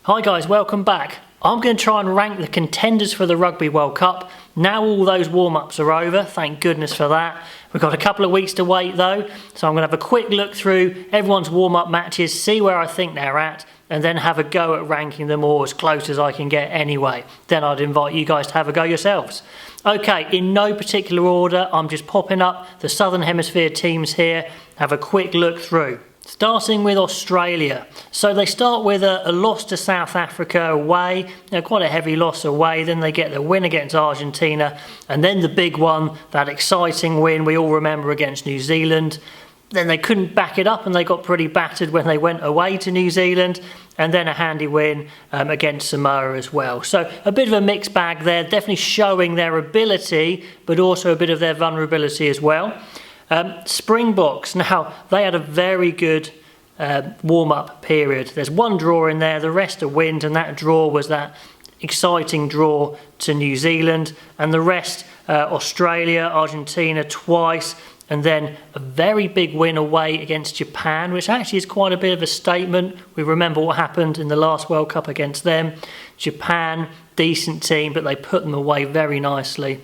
Hi guys, welcome back. I'm going to try and rank the contenders for the Rugby World Cup. Now all those warm-ups are over, thank goodness for that. We've got a couple of weeks to wait though, so I'm going to have a quick look through everyone's warm-up matches, see where I think they're at, and then have a go at ranking them all as close as I can get anyway. Then I'd invite you guys to have a go yourselves. Okay, in no particular order, I'm just popping up the Southern Hemisphere teams here, have a quick look through. Starting with Australia. So they start with a loss to South Africa away, quite a heavy loss away, then they get the win against Argentina, and then the big one, that exciting win we all remember against New Zealand. Then they couldn't back it up and they got pretty battered when they went away to New Zealand, and then a handy win against Samoa as well. So a bit of a mixed bag there, definitely showing their ability, but also a bit of their vulnerability as well. Springboks, now they had a very good warm-up period. There's one draw in there, the rest are wins, and that draw was that exciting draw to New Zealand, and the rest Australia, Argentina twice, and then a very big win away against Japan, which actually is quite a bit of a statement. We remember what happened in the last World Cup against them. Japan, decent team, but they put them away very nicely.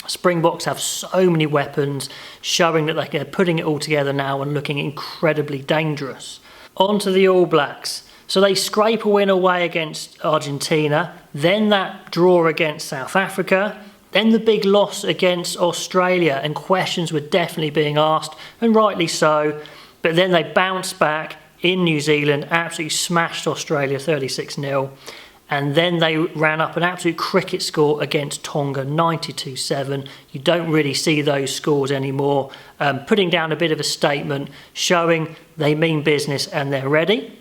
Springboks have so many weapons, showing that they're putting it all together now and looking incredibly dangerous. On to the All Blacks. So they scrape a win away against Argentina, then that draw against South Africa, then the big loss against Australia, and questions were definitely being asked, and rightly so, but then they bounced back in New Zealand, absolutely smashed Australia 36-0. And then they ran up an absolute cricket score against Tonga, 92-7. You don't really see those scores anymore. Putting down a bit of a statement, showing they mean business and they're ready.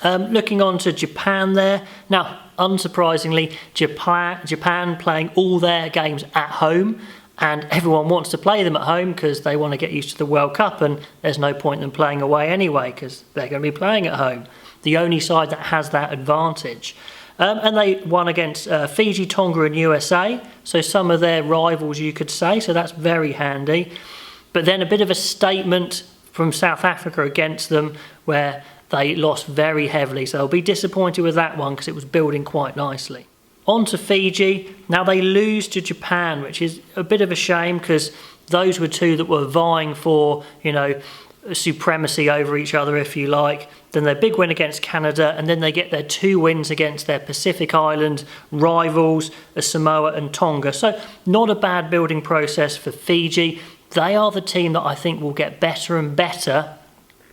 Looking on to Japan there. Now, unsurprisingly, Japan playing all their games at home. And everyone wants to play them at home because they want to get used to the World Cup. And there's no point in them playing away anyway because they're going to be playing at home. The only side that has that advantage. And they won against Fiji, Tonga and USA, so some of their rivals you could say, so that's very handy. But then a bit of a statement from South Africa against them where they lost very heavily, so they'll be disappointed with that one because it was building quite nicely. On to Fiji. Now they lose to Japan, which is a bit of a shame because those were two that were vying for, supremacy over each other, if you like. Then their big win against Canada, and then they get their two wins against their Pacific Island rivals, Samoa and Tonga. So not a bad building process for Fiji. They are the team that I think will get better and better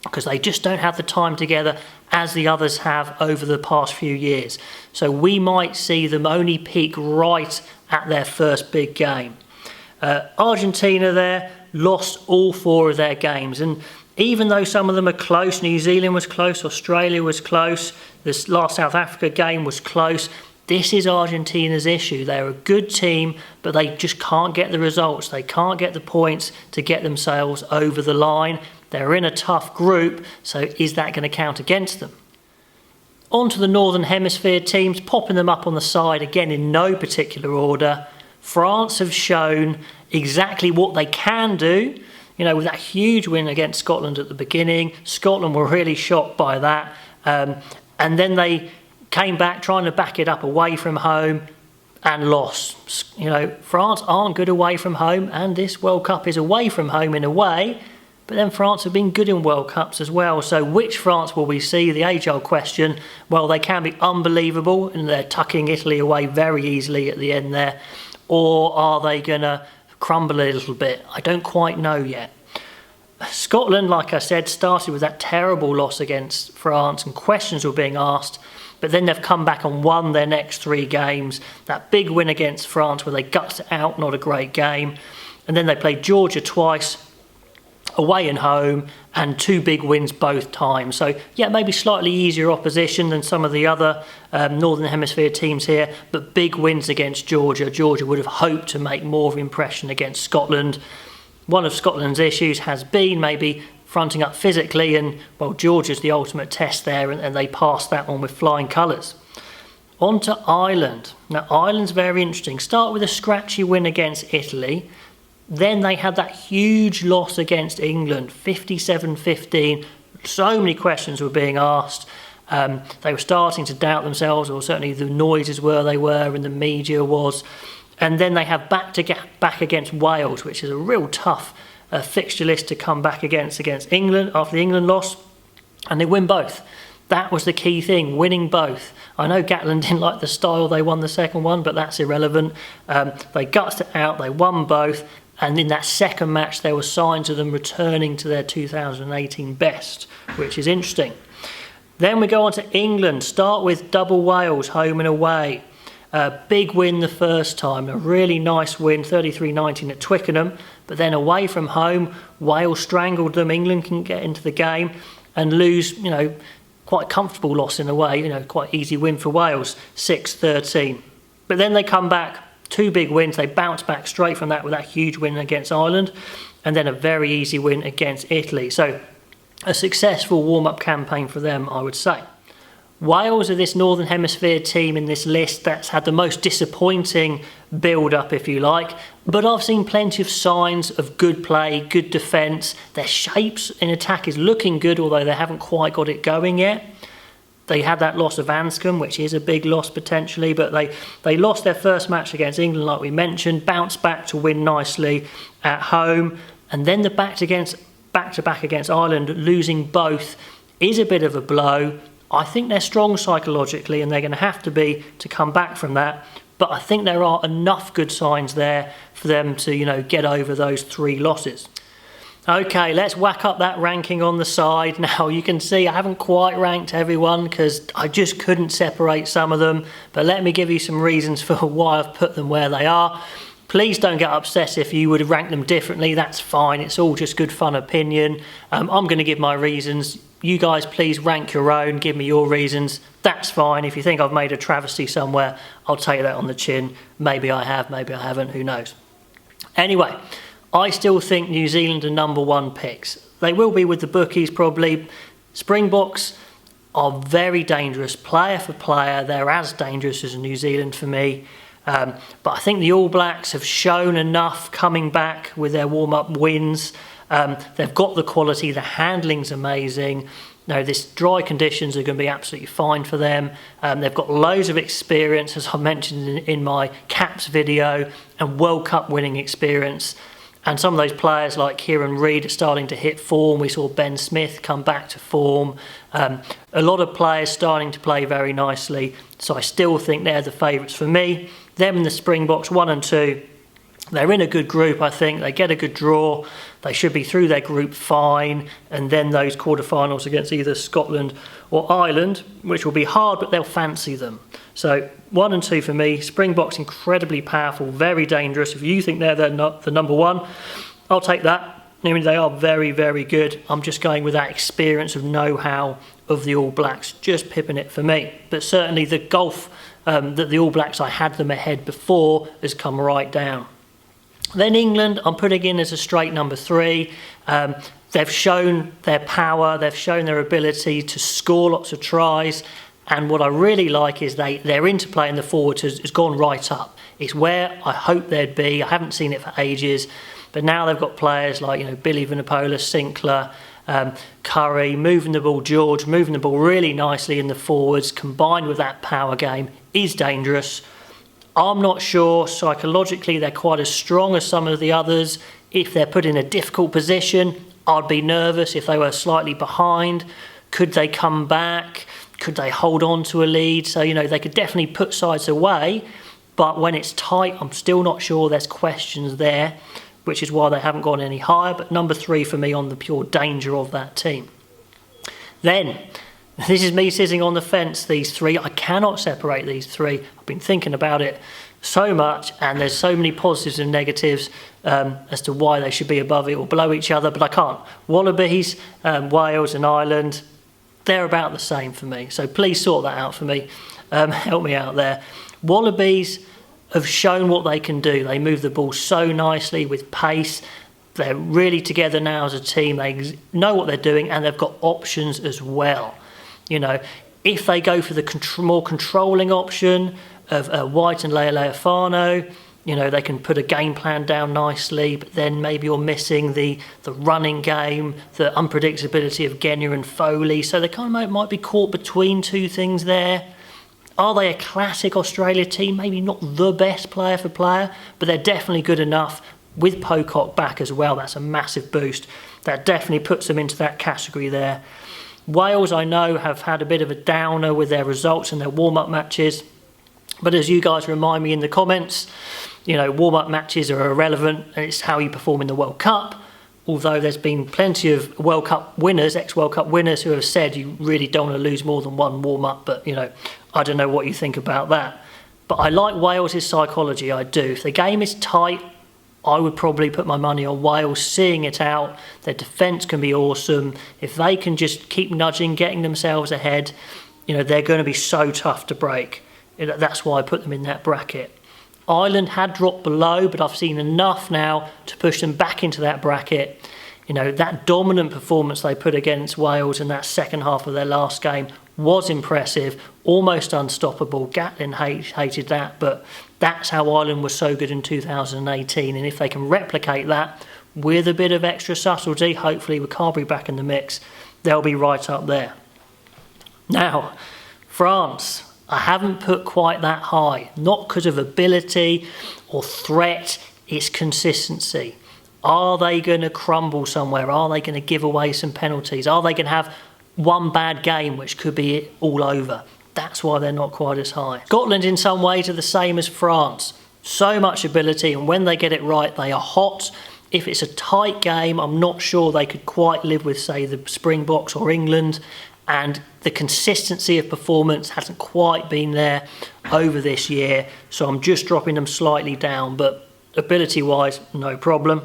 because they just don't have the time together as the others have over the past few years. So we might see them only peak right at their first big game. Argentina there lost all four of their games, and even though some of them are close, New Zealand was close, Australia was close, this last South Africa game was close, this is Argentina's issue. They're a good team, but they just can't get the results. They can't get the points to get themselves over the line. They're in a tough group, so is that going to count against them? On to the Northern Hemisphere teams, popping them up on the side, again in no particular order. France have shown exactly what they can do. With that huge win against Scotland at the beginning, Scotland were really shocked by that. And then they came back trying to back it up away from home and lost. France aren't good away from home, and this World Cup is away from home in a way, but then France have been good in World Cups as well. So which France will we see? The age-old question. Well, they can be unbelievable, and they're tucking Italy away very easily at the end there. Or are they going to crumble a little bit? I don't quite know yet. Scotland, like I said, started with that terrible loss against France and questions were being asked, but then they've come back and won their next three games. That big win against France where they gutsed it out, not a great game. And then they played Georgia twice, away and home, and two big wins both times. So yeah, maybe slightly easier opposition than some of the other Northern Hemisphere teams here, but big wins against Georgia. Georgia would have hoped to make more of an impression against Scotland. One of Scotland's issues has been maybe fronting up physically, and well, Georgia's the ultimate test there, and they passed that one with flying colours. On to Ireland. Now Ireland's very interesting. Start with a scratchy win against Italy. Then they had that huge loss against England, 57-15. So many questions were being asked. They were starting to doubt themselves, or certainly the noises they were and the media was. And then they have back against Wales, which is a real tough fixture list to come back against England after the England loss, and they win both. That was the key thing, winning both. I know Gatland didn't like the style they won the second one, but that's irrelevant. They gutsed it out, they won both, and in that second match there were signs of them returning to their 2018 best, which is interesting. Then we go on to England, start with double Wales, home and away. Big win the first time, a really nice win, 33-19 at Twickenham, but then away from home, Wales strangled them, England can get into the game and lose, quite a comfortable loss in a way, quite easy win for Wales, 6-13. But then they come back, 2 big wins, they bounce back straight from that with that huge win against Ireland, and then a very easy win against Italy. So a successful warm-up campaign for them, I would say. Wales are this Northern Hemisphere team in this list that's had the most disappointing build-up, if you like, but I've seen plenty of signs of good play, good defence. Their shapes in attack is looking good, although they haven't quite got it going yet. They had that loss of Anscombe, which is a big loss potentially, but they lost their first match against England, like we mentioned, bounced back to win nicely at home, and then the back-to-back against Ireland, losing both, is a bit of a blow. I think they're strong psychologically and they're going to have to be to come back from that. But I think there are enough good signs there for them to, get over those 3 losses. Okay, let's whack up that ranking on the side. Now, you can see I haven't quite ranked everyone because I just couldn't separate some of them. But let me give you some reasons for why I've put them where they are. Please don't get upset if you would rank them differently. That's fine. It's all just good fun opinion. I'm going to give my reasons. You guys please rank your own, give me your reasons. That's fine. If you think I've made a travesty somewhere, I'll take that on the chin. Maybe I have, maybe I haven't, who knows. Anyway, I still think New Zealand are #1 picks. They will be with the bookies probably. Springboks are very dangerous, player for player. They're as dangerous as New Zealand for me. But I think the All Blacks have shown enough coming back with their warm-up wins. They've got the quality, the handling's amazing. This dry conditions are going to be absolutely fine for them. They've got loads of experience, as I mentioned in my Caps video, and World Cup winning experience. And some of those players like Kieran Reid are starting to hit form. We saw Ben Smith come back to form. A lot of players starting to play very nicely. So I still think they're the favourites for me. Them and the Springboks, 1 and 2. They're in a good group, I think. They get a good draw. They should be through their group fine. And then those quarterfinals against either Scotland or Ireland, which will be hard, but they'll fancy them. So 1 and 2 for me. Springboks incredibly powerful, very dangerous. If you think they're the #1, I'll take that. I mean, they are very, very good. I'm just going with that experience of know-how of the All Blacks, just pipping it for me. But certainly the gulf that the All Blacks, I had them ahead before, has come right down. Then England, I'm putting in as a straight #3. They've shown their power, they've shown their ability to score lots of tries, and what I really like is their interplay in the forwards has gone right up. It's where I hoped they'd be. I haven't seen it for ages, but now they've got players like Billy Vunipola, Sinclair, Curry, moving the ball, George, moving the ball really nicely in the forwards, combined with that power game, is dangerous. I'm not sure psychologically they're quite as strong as some of the others. If they're put in a difficult position, I'd be nervous if they were slightly behind. Could they come back? Could they hold on to a lead? So, they could definitely put sides away, but when it's tight, I'm still not sure. There's questions there, which is why they haven't gone any higher. But #3 for me on the pure danger of that team. Then, this is me sitting on the fence, these 3. I cannot separate these 3. I've been thinking about it so much, and there's so many positives and negatives as to why they should be above it or below each other, but I can't. Wallabies, Wales and Ireland, they're about the same for me. So please sort that out for me. Help me out there. Wallabies have shown what they can do. They move the ball so nicely with pace. They're really together now as a team. They know what they're doing, and they've got options as well. If they go for the more controlling option of White and Le'Le'Fano, You know, they can put a game plan down nicely, but then maybe you're missing the running game, the unpredictability of Genia and Foley. So they kind of might be caught between two things there. Are they a classic Australia team? Maybe not the best player for player, but they're definitely good enough. With Pocock back as well, that's a massive boost. That definitely puts them into that category there. Wales, I know, have had a bit of a downer with their results in their warm-up matches. But as you guys remind me in the comments, you know, warm-up matches are irrelevant, and it's how you perform in the World Cup. Although there's been plenty of World Cup winners, ex-World Cup winners, who have said you really don't want to lose more than one warm-up. But, you know, I don't know what you think about that. But I like Wales' psychology, I do. If the game is tight, I would probably put my money on Wales seeing it out. Their defence can be awesome. If they can just keep nudging, getting themselves ahead, you know, they're going to be so tough to break. That's why I put them in that bracket. Ireland had dropped below, but I've seen enough now to push them back into that bracket. You know, that dominant performance they put against Wales in that second half of their last game was impressive, almost unstoppable. Gatlin hated that, but that's how Ireland was so good in 2018. And if they can replicate that with a bit of extra subtlety, hopefully with Carberry back in the mix, they'll be right up there. Now, France. I haven't put quite that high, not because of ability or threat, it's consistency. Are they going to crumble somewhere? Are they going to give away some penalties? Are they going to have one bad game which could be it all over? That's why they're not quite as high. Scotland in some ways are the same as France. So much ability, and when they get it right, they are hot. If it's a tight game, I'm not sure they could quite live with, say, the Springboks or England. And the consistency of performance hasn't quite been there over this year, so I'm just dropping them slightly down, but ability-wise, no problem.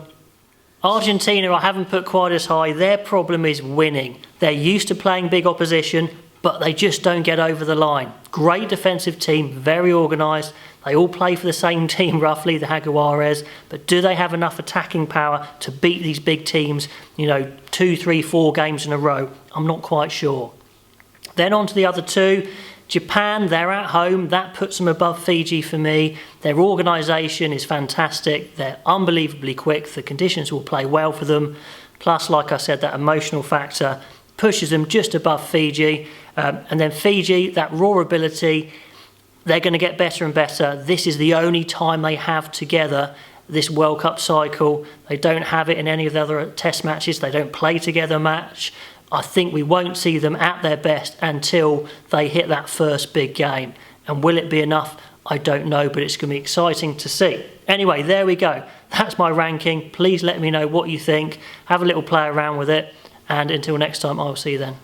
Argentina, I haven't put quite as high. Their problem is winning. They're used to playing big opposition, but they just don't get over the line. Great defensive team, very organised. They all play for the same team, roughly, the Jaguares, but do they have enough attacking power to beat these big teams, you know, 2, 3, 4 games in a row? I'm not quite sure. Then on to the other two. Japan, they're at home. That puts them above Fiji for me. Their organisation is fantastic. They're unbelievably quick. The conditions will play well for them. Plus, like I said, that emotional factor pushes them just above Fiji. And then Fiji, that raw ability, they're going to get better and better. This is the only time they have together this World Cup cycle. They don't have it in any of the other test matches. They don't play together much. I think we won't see them at their best until they hit that first big game. And will it be enough? I don't know, but it's going to be exciting to see. Anyway, there we go. That's my ranking. Please let me know what you think. Have a little play around with it. And until next time, I'll see you then.